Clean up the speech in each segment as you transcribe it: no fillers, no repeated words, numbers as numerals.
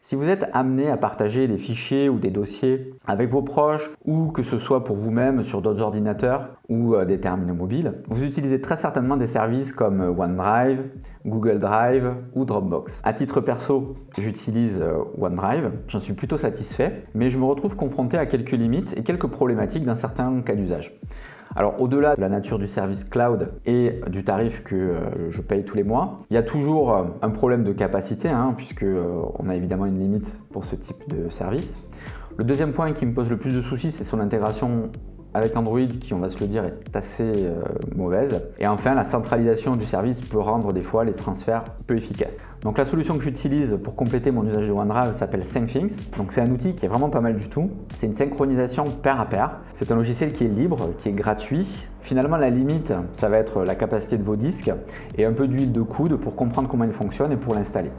Si vous êtes amené à partager des fichiers ou des dossiers avec vos proches ou que ce soit pour vous-même sur d'autres ordinateurs ou des terminaux mobiles, vous utilisez très certainement des services comme OneDrive, Google Drive ou Dropbox. À titre perso, j'utilise OneDrive, j'en suis plutôt satisfait, mais je me retrouve confronté à quelques limites et quelques problématiques dans certains cas d'usage. Alors au-delà de la nature du service cloud et du tarif que je paye tous les mois, il y a toujours un problème de capacité puisque on a évidemment une limite pour ce type de service. Le deuxième point qui me pose le plus de soucis, c'est son intégration avec Android qui, on va se le dire, est assez mauvaise. Et enfin, la centralisation du service peut rendre des fois les transferts peu efficaces. Donc la solution que j'utilise pour compléter mon usage de OneDrive s'appelle SyncThings. Donc c'est un outil qui est vraiment pas mal du tout. C'est une synchronisation pair à pair. C'est un logiciel qui est libre, qui est gratuit. Finalement, la limite, ça va être la capacité de vos disques et un peu d'huile de coude pour comprendre comment il fonctionne et pour l'installer.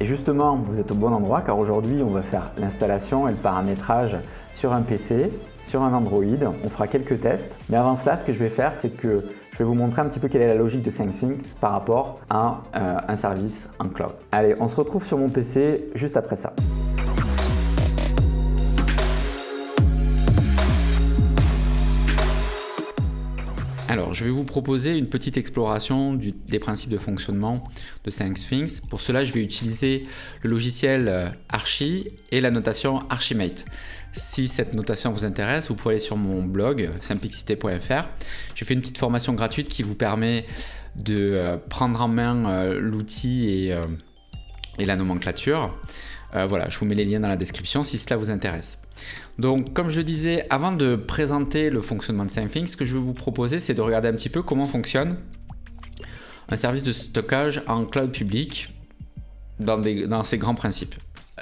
Et justement, vous êtes au bon endroit car aujourd'hui, on va faire l'installation et le paramétrage sur un PC, sur un Android. On fera quelques tests. Mais avant cela, ce que je vais faire, c'est que je vais vous montrer un petit peu quelle est la logique de SyncThings par rapport à un service en cloud. Allez, on se retrouve sur mon PC juste après ça. Alors, je vais vous proposer une petite exploration des principes de fonctionnement de SyncThings. Pour cela, je vais utiliser le logiciel Archi et la notation Archimate. Si cette notation vous intéresse, vous pouvez aller sur mon blog simplicité.fr. J'ai fait une petite formation gratuite qui vous permet de prendre en main l'outil et la nomenclature. Voilà, je vous mets les liens dans la description si cela vous intéresse. Donc, comme je le disais, avant de présenter le fonctionnement de SyncThings, ce que je vais vous proposer, c'est de regarder un petit peu comment fonctionne un service de stockage en cloud public dans ses grands principes.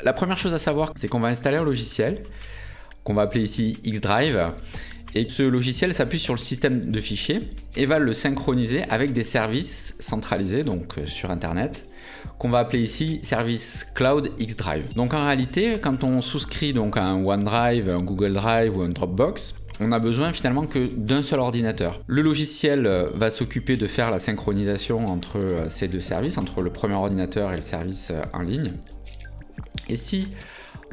La première chose à savoir, c'est qu'on va installer un logiciel qu'on va appeler ici Xdrive, et ce logiciel s'appuie sur le système de fichiers et va le synchroniser avec des services centralisés, donc sur Internet, qu'on va appeler ici service Cloud Xdrive. Donc en réalité, quand on souscrit donc à un OneDrive, un Google Drive ou un Dropbox, on a besoin finalement que d'un seul ordinateur. Le logiciel va s'occuper de faire la synchronisation entre ces deux services, entre le premier ordinateur et le service en ligne. Et si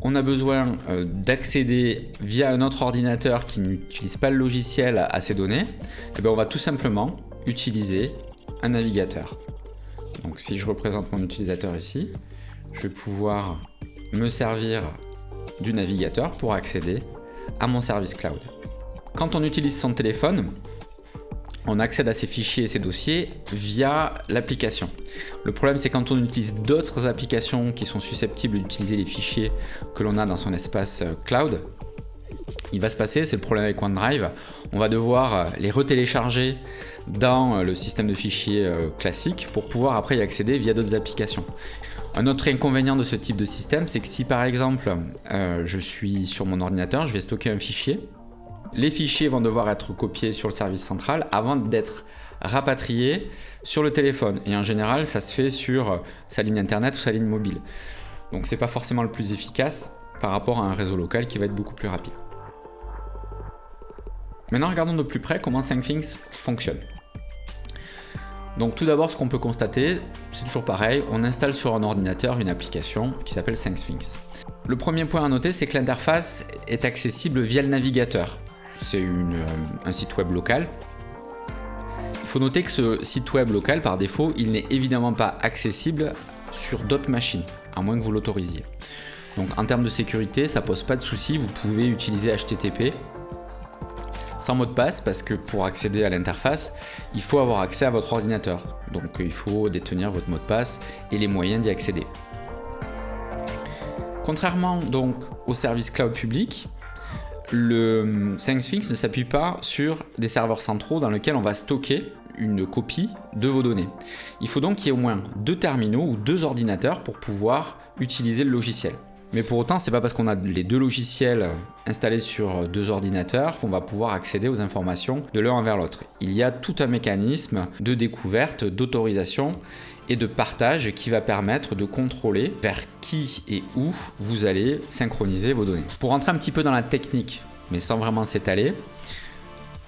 on a besoin d'accéder via un autre ordinateur qui n'utilise pas le logiciel à ces données, eh bien on va tout simplement utiliser un navigateur. Donc si je représente mon utilisateur ici, je vais pouvoir me servir du navigateur pour accéder à mon service cloud. Quand on utilise son téléphone, on accède à ces fichiers et ces dossiers via l'application. Le problème, c'est quand on utilise d'autres applications qui sont susceptibles d'utiliser les fichiers que l'on a dans son espace cloud, il va se passer, c'est le problème avec OneDrive, on va devoir les retélécharger dans le système de fichiers classique pour pouvoir après y accéder via d'autres applications. Un autre inconvénient de ce type de système, c'est que si par exemple je suis sur mon ordinateur, je vais stocker un fichier, les fichiers vont devoir être copiés sur le service central avant d'être rapatriés sur le téléphone. Et en général, ça se fait sur sa ligne internet ou sa ligne mobile. Donc c'est pas forcément le plus efficace par rapport à un réseau local qui va être beaucoup plus rapide. Maintenant, regardons de plus près comment SyncThings fonctionne. Donc tout d'abord, ce qu'on peut constater, c'est toujours pareil, on installe sur un ordinateur une application qui s'appelle SyncThings. Le premier point à noter, c'est que l'interface est accessible via le navigateur. C'est un site web local. Il faut noter que ce site web local, par défaut, il n'est évidemment pas accessible sur d'autres machines, à moins que vous l'autorisiez. Donc en termes de sécurité, ça pose pas de souci, vous pouvez utiliser HTTP sans mot de passe, parce que pour accéder à l'interface, il faut avoir accès à votre ordinateur. Donc il faut détenir votre mot de passe et les moyens d'y accéder. Contrairement donc au service cloud public, le SyncThings ne s'appuie pas sur des serveurs centraux dans lesquels on va stocker une copie de vos données. Il faut donc qu'il y ait au moins 2 terminaux ou 2 ordinateurs pour pouvoir utiliser le logiciel. Mais pour autant, c'est pas parce qu'on a les 2 logiciels installés sur 2 ordinateurs qu'on va pouvoir accéder aux informations de l'un envers l'autre. Il y a tout un mécanisme de découverte, d'autorisation et de partage qui va permettre de contrôler vers qui et où vous allez synchroniser vos données. Pour rentrer un petit peu dans la technique, mais sans vraiment s'étaler,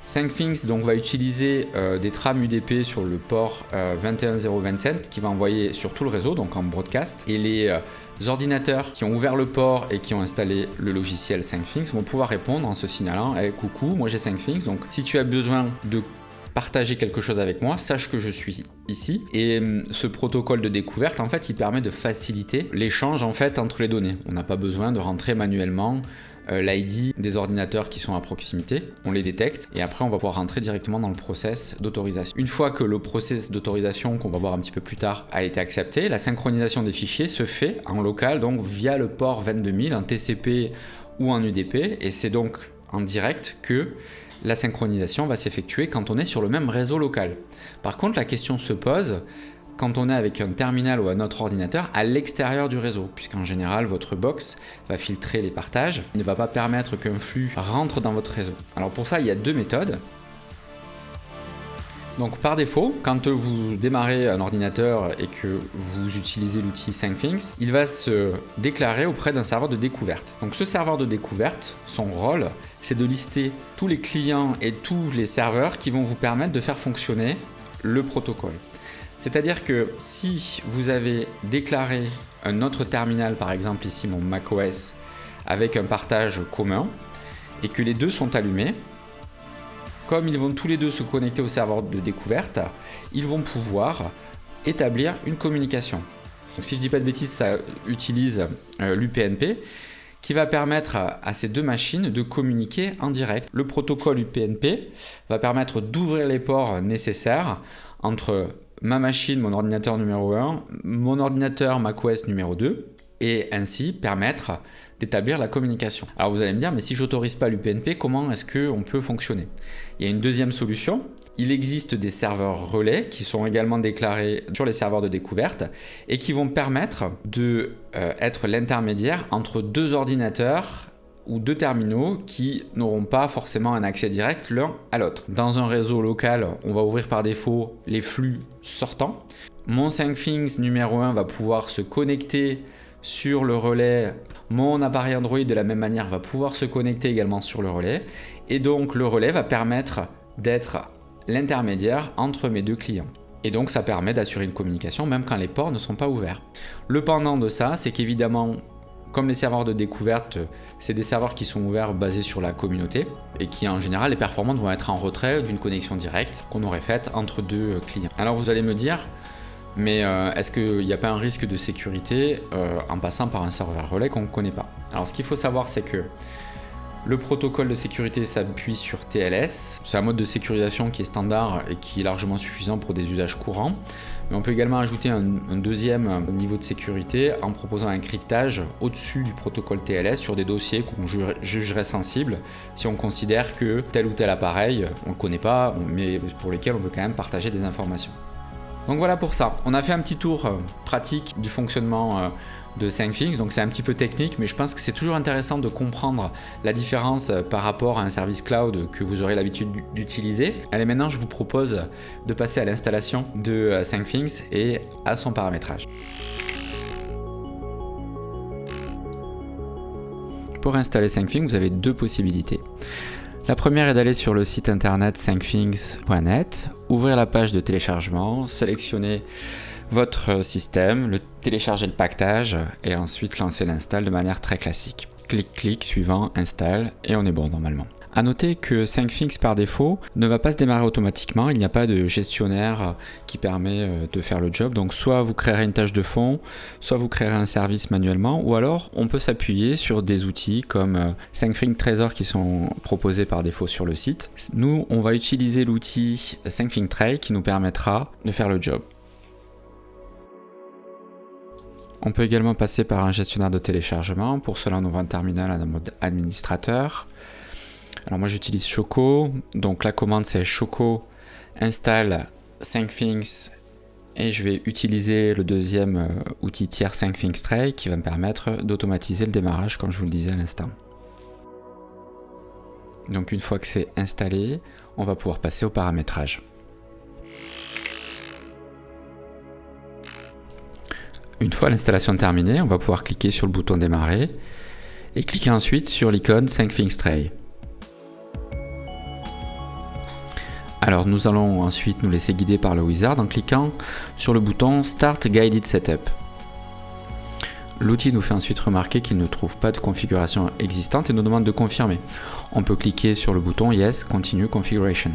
5things donc va utiliser des trames UDP sur le port 21027 qui va envoyer sur tout le réseau, donc en broadcast. Et les ordinateurs qui ont ouvert le port et qui ont installé le logiciel 5things vont pouvoir répondre en se signalant hey, « Coucou, moi j'ai 5things, donc si tu as besoin de partager quelque chose avec moi, sache que je suis ici. » Et ce protocole de découverte, en fait, il permet de faciliter l'échange en fait entre les données. On n'a pas besoin de rentrer manuellement l'ID des ordinateurs qui sont à proximité, on les détecte et après on va pouvoir rentrer directement dans le process d'autorisation. Une fois que le process d'autorisation, qu'on va voir un petit peu plus tard, a été accepté, la synchronisation des fichiers se fait en local, donc via le port 22000, en TCP ou en UDP, et c'est donc en direct que la synchronisation va s'effectuer quand on est sur le même réseau local. Par contre, la question se pose quand on est avec un terminal ou un autre ordinateur à l'extérieur du réseau, puisqu'en général, votre box va filtrer les partages, ne va pas permettre qu'un flux rentre dans votre réseau. Alors pour ça, il y a deux méthodes. Donc par défaut, quand vous démarrez un ordinateur et que vous utilisez l'outil 5things, il va se déclarer auprès d'un serveur de découverte. Donc ce serveur de découverte, son rôle, c'est de lister tous les clients et tous les serveurs qui vont vous permettre de faire fonctionner le protocole. C'est-à-dire que si vous avez déclaré un autre terminal, par exemple ici mon macOS, avec un partage commun, et que les deux sont allumés, comme ils vont tous les deux se connecter au serveur de découverte, ils vont pouvoir établir une communication. Donc si je ne dis pas de bêtises, ça utilise l'UPnP, qui va permettre à ces deux machines de communiquer en direct. Le protocole UPnP va permettre d'ouvrir les ports nécessaires entre ma machine, mon ordinateur numéro 1, mon ordinateur macOS numéro 2, et ainsi permettre d'établir la communication. Alors vous allez me dire, mais si je n'autorise pas l'UPnP, comment est-ce qu'on peut fonctionner? Il y a une deuxième solution. Il existe des serveurs relais qui sont également déclarés sur les serveurs de découverte et qui vont permettre d'être l'intermédiaire entre deux ordinateurs ou deux terminaux qui n'auront pas forcément un accès direct l'un à l'autre. Dans un réseau local, on va ouvrir par défaut les flux sortants. Mon 5things numéro 1 va pouvoir se connecter sur le relais. Mon appareil Android de la même manière va pouvoir se connecter également sur le relais. Et donc le relais va permettre d'être l'intermédiaire entre mes deux clients. Et donc ça permet d'assurer une communication même quand les ports ne sont pas ouverts. Le pendant de ça, c'est qu'évidemment, comme les serveurs de découverte, c'est des serveurs qui sont ouverts basés sur la communauté et qui en général, les performances vont être en retrait d'une connexion directe qu'on aurait faite entre deux clients. Alors vous allez me dire, mais est-ce qu'il n'y a pas un risque de sécurité en passant par un serveur relais qu'on ne connaît pas? Alors ce qu'il faut savoir, c'est que le protocole de sécurité s'appuie sur TLS. C'est un mode de sécurisation qui est standard et qui est largement suffisant pour des usages courants. Mais on peut également ajouter un deuxième niveau de sécurité en proposant un cryptage au-dessus du protocole TLS sur des dossiers qu'on jugerait sensibles si on considère que tel ou tel appareil, on ne le connaît pas, mais pour lesquels on veut quand même partager des informations. Donc voilà pour ça. On a fait un petit tour pratique du fonctionnement de 5things, donc c'est un petit peu technique, mais je pense que c'est toujours intéressant de comprendre la différence par rapport à un service cloud que vous aurez l'habitude d'utiliser. Allez, maintenant je vous propose de passer à l'installation de 5things et à son paramétrage. Pour installer 5things, vous avez deux possibilités. La première est d'aller sur le site internet 5things.net, ouvrir la page de téléchargement, sélectionner votre système, le télécharger le paquetage et ensuite lancer l'install de manière très classique. Clic, suivant, installe et on est bon normalement. A noter que 5things par défaut ne va pas se démarrer automatiquement, il n'y a pas de gestionnaire qui permet de faire le job. Donc soit vous créerez une tâche de fond, soit vous créerez un service manuellement, ou alors on peut s'appuyer sur des outils comme 5things Trezor qui sont proposés par défaut sur le site. Nous, on va utiliser l'outil 5things Tray qui nous permettra de faire le job. On peut également passer par un gestionnaire de téléchargement. Pour cela, on ouvre un terminal en mode administrateur. Alors moi j'utilise Choco, donc la commande c'est Choco install 5things et je vais utiliser le deuxième outil tiers 5things Tray qui va me permettre d'automatiser le démarrage comme je vous le disais à l'instant. Donc une fois que c'est installé, on va pouvoir passer au paramétrage. Une fois l'installation terminée, on va pouvoir cliquer sur le bouton démarrer et cliquer ensuite sur l'icône 5things Tray. Alors nous allons ensuite nous laisser guider par le wizard en cliquant sur le bouton Start Guided Setup. L'outil nous fait ensuite remarquer qu'il ne trouve pas de configuration existante et nous demande de confirmer. On peut cliquer sur le bouton Yes, Continue Configuration.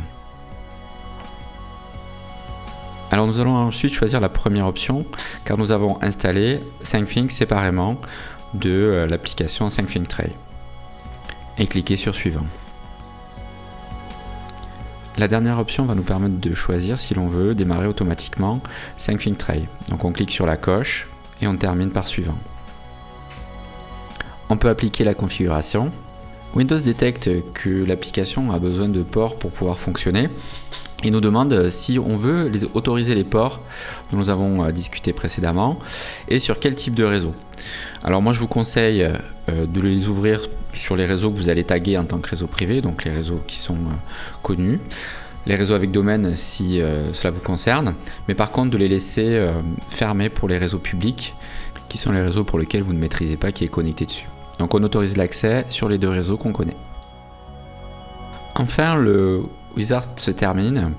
Alors nous allons ensuite choisir la première option car nous avons installé SyncThing séparément de l'application SyncThing Tray. Et cliquer sur Suivant. La dernière option va nous permettre de choisir si l'on veut démarrer automatiquement SyncThing Tray. Donc on clique sur la coche et on termine par Suivant. On peut appliquer la configuration. Windows détecte que l'application a besoin de ports pour pouvoir fonctionner et nous demande si on veut autoriser les ports dont nous avons discuté précédemment et sur quel type de réseau. Alors moi je vous conseille de les ouvrir sur les réseaux que vous allez taguer en tant que réseau privé, donc les réseaux qui sont connus, les réseaux avec domaine si cela vous concerne, mais par contre de les laisser fermés pour les réseaux publics qui sont les réseaux pour lesquels vous ne maîtrisez pas qui est connecté dessus. Donc on autorise l'accès sur les deux réseaux qu'on connaît. Enfin, le wizard se termine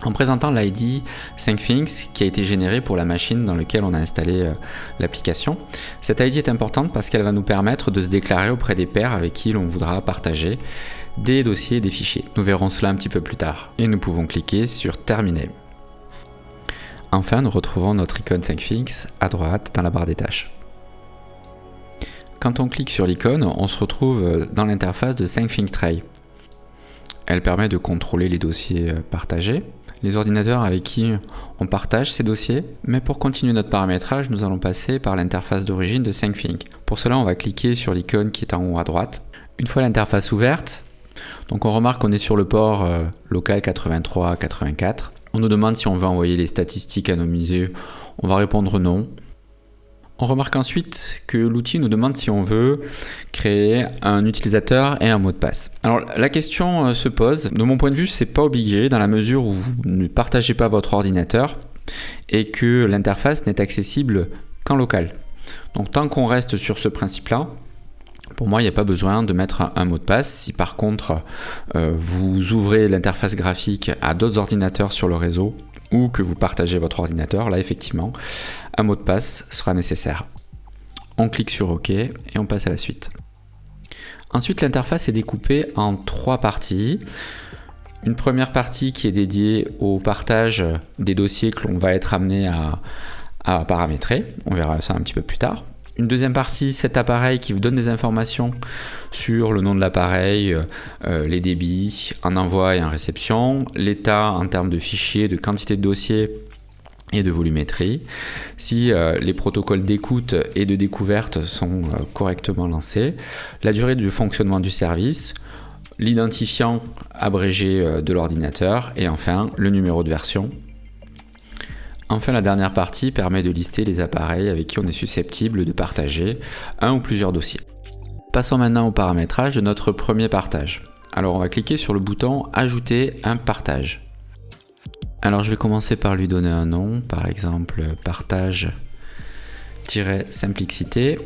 en présentant l'ID SyncThings qui a été généré pour la machine dans laquelle on a installé l'application. Cette ID est importante parce qu'elle va nous permettre de se déclarer auprès des pairs avec qui l'on voudra partager des dossiers et des fichiers. Nous verrons cela un petit peu plus tard. Et nous pouvons cliquer sur Terminer. Enfin, nous retrouvons notre icône SyncThings à droite dans la barre des tâches. Quand on clique sur l'icône, on se retrouve dans l'interface de SyncThing Tray. Elle permet de contrôler les dossiers partagés, les ordinateurs avec qui on partage ces dossiers, mais pour continuer notre paramétrage, nous allons passer par l'interface d'origine de SyncThing. Pour cela, on va cliquer sur l'icône qui est en haut à droite. Une fois l'interface ouverte, donc on remarque qu'on est sur le port local 83-84. On nous demande si on veut envoyer les statistiques anonymisées, on va répondre non. On remarque ensuite que l'outil nous demande si on veut créer un utilisateur et un mot de passe. Alors la question se pose, de mon point de vue c'est pas obligé dans la mesure où vous ne partagez pas votre ordinateur et que l'interface n'est accessible qu'en local. Donc tant qu'on reste sur ce principe-là, pour moi il n'y a pas besoin de mettre un mot de passe. Si par contre vous ouvrez l'interface graphique à d'autres ordinateurs sur le réseau, ou que vous partagez votre ordinateur, là effectivement, un mot de passe sera nécessaire. On clique sur OK et on passe à la suite. Ensuite, l'interface est découpée en 3 parties. Une première partie qui est dédiée au partage des dossiers que l'on va être amené à paramétrer. On verra ça un petit peu plus tard. Une deuxième partie, cet appareil qui vous donne des informations sur le nom de l'appareil, les débits, en envoi et en réception, l'état en termes de fichiers, de quantité de dossiers et de volumétrie, si les protocoles d'écoute et de découverte sont correctement lancés, la durée du fonctionnement du service, l'identifiant abrégé de l'ordinateur et enfin le numéro de version. Enfin, la dernière partie permet de lister les appareils avec qui on est susceptible de partager un ou plusieurs dossiers. Passons maintenant au paramétrage de notre premier partage. Alors on va cliquer sur le bouton Ajouter un partage. Alors je vais commencer par lui donner un nom, par exemple partage-simplicité.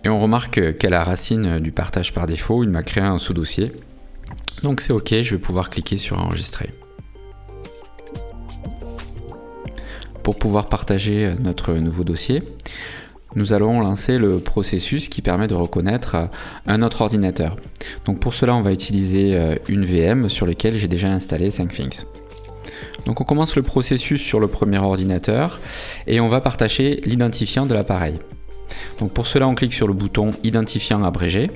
Et on remarque qu'à la racine du partage par défaut, il m'a créé un sous-dossier. Donc c'est OK, je vais pouvoir cliquer sur Enregistrer. Pour pouvoir partager notre nouveau dossier, nous allons lancer le processus qui permet de reconnaître un autre ordinateur. Donc pour cela, on va utiliser une VM sur laquelle j'ai déjà installé SyncThings. Donc on commence le processus sur le premier ordinateur et on va partager l'identifiant de l'appareil. Donc pour cela, on clique sur le bouton Identifiant abrégé.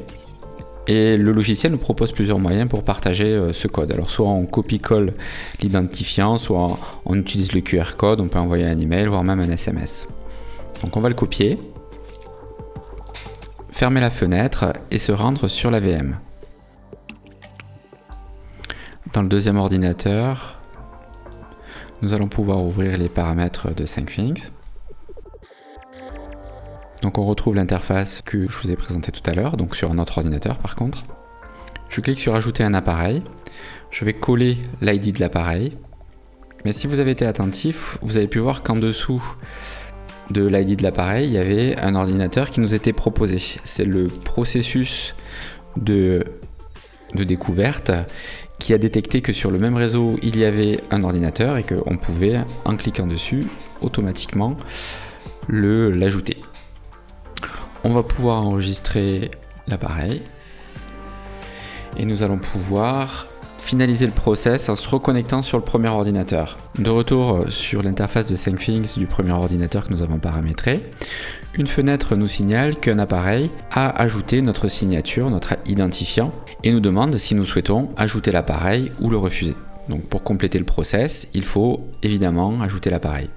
Et le logiciel nous propose plusieurs moyens pour partager ce code. Alors soit on copie-colle l'identifiant, soit on utilise le QR code, on peut envoyer un email, voire même un SMS. Donc on va le copier, fermer la fenêtre et se rendre sur la VM. Dans le deuxième ordinateur, nous allons pouvoir ouvrir les paramètres de SyncThings. Donc on retrouve l'interface que je vous ai présentée tout à l'heure, donc sur un autre ordinateur par contre. Je clique sur Ajouter un appareil, je vais coller l'ID de l'appareil, mais si vous avez été attentif, vous avez pu voir qu'en dessous de l'ID de l'appareil, il y avait un ordinateur qui nous était proposé. C'est le processus de découverte qui a détecté que sur le même réseau, il y avait un ordinateur et qu'on pouvait, en cliquant dessus, automatiquement l'ajouter. On va pouvoir enregistrer l'appareil et nous allons pouvoir finaliser le process en se reconnectant sur le premier ordinateur. De retour sur l'interface de SyncThings du premier ordinateur que nous avons paramétré, une fenêtre nous signale qu'un appareil a ajouté notre signature, notre identifiant, et nous demande si nous souhaitons ajouter l'appareil ou le refuser. Donc pour compléter le process, il faut évidemment ajouter l'appareil.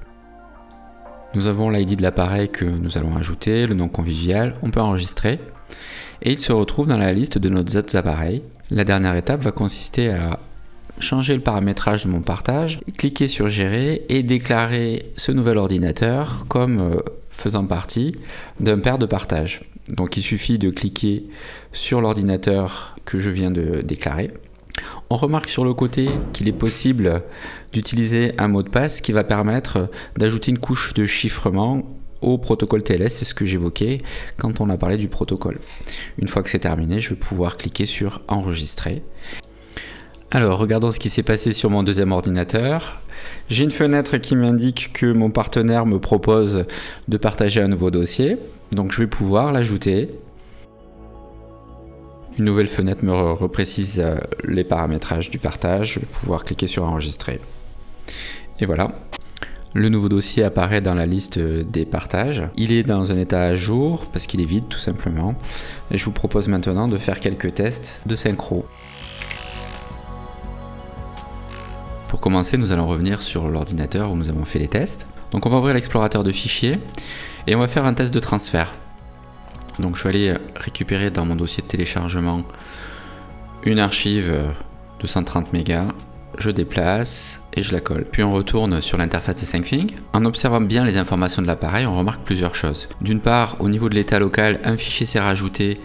Nous avons l'ID de l'appareil que nous allons ajouter, le nom convivial, on peut enregistrer, et il se retrouve dans la liste de nos autres appareils. La dernière étape va consister à changer le paramétrage de mon partage, cliquer sur Gérer et déclarer ce nouvel ordinateur comme faisant partie d'un pair de partage. Donc il suffit de cliquer sur l'ordinateur que je viens de déclarer. On remarque sur le côté qu'il est possible d'utiliser un mot de passe qui va permettre d'ajouter une couche de chiffrement au protocole TLS, c'est ce que j'évoquais quand on a parlé du protocole. Une fois que c'est terminé, je vais pouvoir cliquer sur Enregistrer. Alors, regardons ce qui s'est passé sur mon deuxième ordinateur. J'ai une fenêtre qui m'indique que mon partenaire me propose de partager un nouveau dossier. Donc, je vais pouvoir l'ajouter. Une nouvelle fenêtre me reprécise les paramétrages du partage. Je vais pouvoir cliquer sur Enregistrer. Et voilà. Le nouveau dossier apparaît dans la liste des partages. Il est dans un état à jour parce qu'il est vide tout simplement. Et je vous propose maintenant de faire quelques tests de synchro. Pour commencer, nous allons revenir sur l'ordinateur où nous avons fait les tests. Donc on va ouvrir l'explorateur de fichiers et on va faire un test de transfert. Donc je vais aller récupérer dans mon dossier de téléchargement une archive de 130 mégas. Je déplace et je la colle. Puis on retourne sur l'interface de SyncThings. En observant bien les informations de l'appareil, on remarque plusieurs choses. D'une part, au niveau de l'état local, un fichier s'est rajouté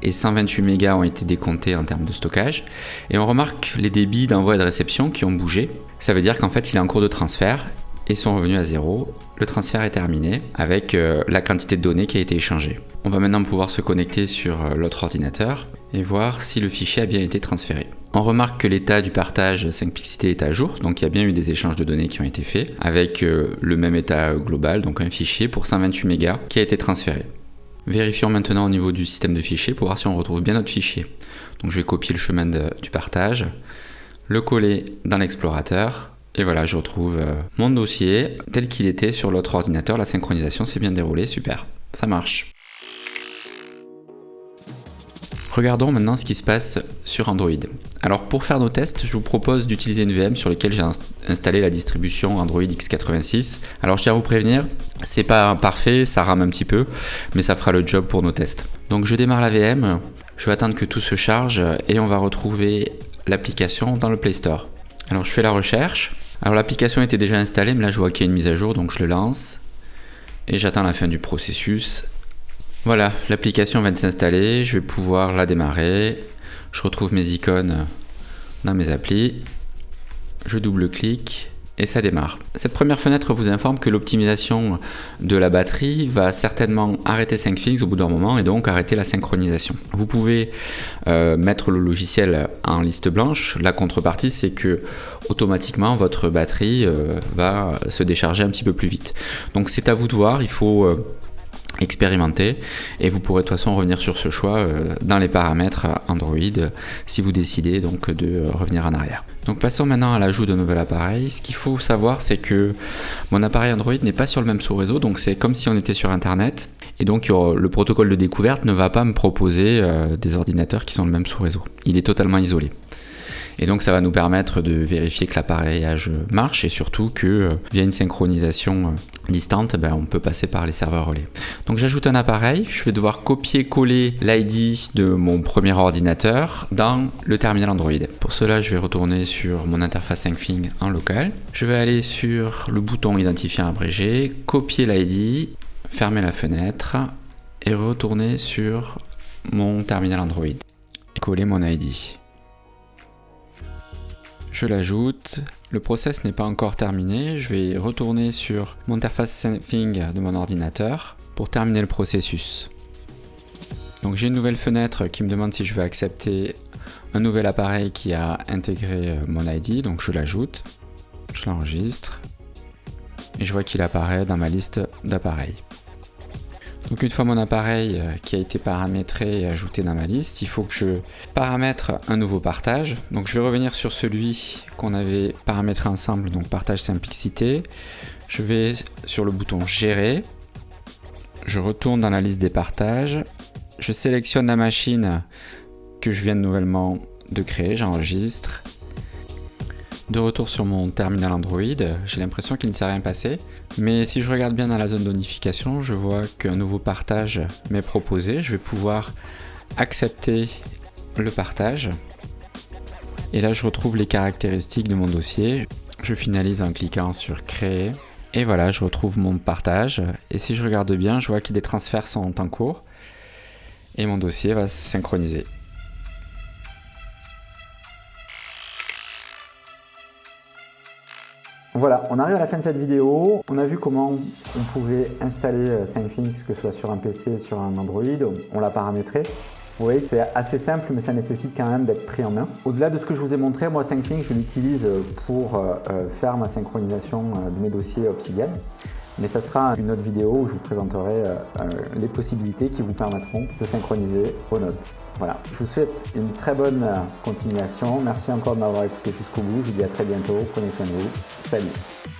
et 128 mégas ont été décomptés en termes de stockage. Et on remarque les débits d'envoi et de réception qui ont bougé. Ça veut dire qu'en fait, il est en cours de transfert et sont revenus à zéro. Le transfert est terminé avec la quantité de données qui a été échangée. On va maintenant pouvoir se connecter sur l'autre ordinateur et voir si le fichier a bien été transféré. On remarque que l'état du partage 5pixité est à jour, donc il y a bien eu des échanges de données qui ont été faits, avec le même état global, donc un fichier pour 128 mégas qui a été transféré. Vérifions maintenant au niveau du système de fichiers pour voir si on retrouve bien notre fichier. Donc je vais copier le chemin du partage, le coller dans l'explorateur, et voilà, je retrouve mon dossier tel qu'il était sur l'autre ordinateur. La synchronisation s'est bien déroulée, super, ça marche. Regardons maintenant ce qui se passe sur Android. Alors pour faire nos tests, je vous propose d'utiliser une VM sur laquelle j'ai installé la distribution Android x86. Alors je tiens à vous prévenir, c'est pas parfait, ça rame un petit peu, mais ça fera le job pour nos tests. Donc je démarre la VM, je vais attendre que tout se charge et on va retrouver l'application dans le Play Store. Alors je fais la recherche. Alors l'application était déjà installée, mais là je vois qu'il y a une mise à jour, donc je le lance et j'attends la fin du processus. Voilà, l'application vient de s'installer, je vais pouvoir la démarrer. Je retrouve mes icônes dans mes applis. Je double-clique et ça démarre. Cette première fenêtre vous informe que l'optimisation de la batterie va certainement arrêter SyncThings au bout d'un moment et donc arrêter la synchronisation. Vous pouvez mettre le logiciel en liste blanche. La contrepartie, c'est que automatiquement votre batterie va se décharger un petit peu plus vite. Donc c'est à vous de voir, il faut expérimenter et vous pourrez de toute façon revenir sur ce choix dans les paramètres Android si vous décidez donc de revenir en arrière. Donc passons maintenant à l'ajout d'un nouvel appareil. Ce qu'il faut savoir, c'est que mon appareil Android n'est pas sur le même sous-réseau, donc c'est comme si on était sur internet et donc le protocole de découverte ne va pas me proposer des ordinateurs qui sont le même sous-réseau. Il est totalement isolé. Et donc ça va nous permettre de vérifier que l'appareillage marche et surtout que via une synchronisation distante, on peut passer par les serveurs relais. Donc j'ajoute un appareil, je vais devoir copier-coller l'ID de mon premier ordinateur dans le terminal Android. Pour cela, je vais retourner sur mon interface SyncThings en local. Je vais aller sur le bouton identifiant abrégé, copier l'ID, fermer la fenêtre et retourner sur mon terminal Android. Et coller mon ID. Je l'ajoute, le process n'est pas encore terminé, je vais retourner sur mon interface SyncThings de mon ordinateur pour terminer le processus. Donc j'ai une nouvelle fenêtre qui me demande si je veux accepter un nouvel appareil qui a intégré mon ID, donc je l'ajoute, je l'enregistre et je vois qu'il apparaît dans ma liste d'appareils. Donc une fois mon appareil qui a été paramétré et ajouté dans ma liste, il faut que je paramètre un nouveau partage. Donc je vais revenir sur celui qu'on avait paramétré ensemble, donc partage simplicité. Je vais sur le bouton gérer, je retourne dans la liste des partages, je sélectionne la machine que je viens nouvellement de créer, j'enregistre. De retour sur mon terminal Android, j'ai l'impression qu'il ne s'est rien passé, mais si je regarde bien dans la zone de notification, je vois qu'un nouveau partage m'est proposé. Je vais pouvoir accepter le partage. Et là, je retrouve les caractéristiques de mon dossier. Je finalise en cliquant sur créer. Et voilà, je retrouve mon partage. Et si je regarde bien, je vois que des transferts sont en cours. Et mon dossier va se synchroniser. Voilà, on arrive à la fin de cette vidéo. On a vu comment on pouvait installer SyncThings, que ce soit sur un PC, sur un Android. On l'a paramétré. Vous voyez que c'est assez simple, mais ça nécessite quand même d'être pris en main. Au-delà de ce que je vous ai montré, moi SyncThings, je l'utilise pour faire ma synchronisation de mes dossiers Obsidian. Mais ça sera une autre vidéo où je vous présenterai les possibilités qui vous permettront de synchroniser vos notes. Voilà, je vous souhaite une très bonne continuation. Merci encore de m'avoir écouté jusqu'au bout. Je vous dis à très bientôt. Prenez soin de vous. Salut!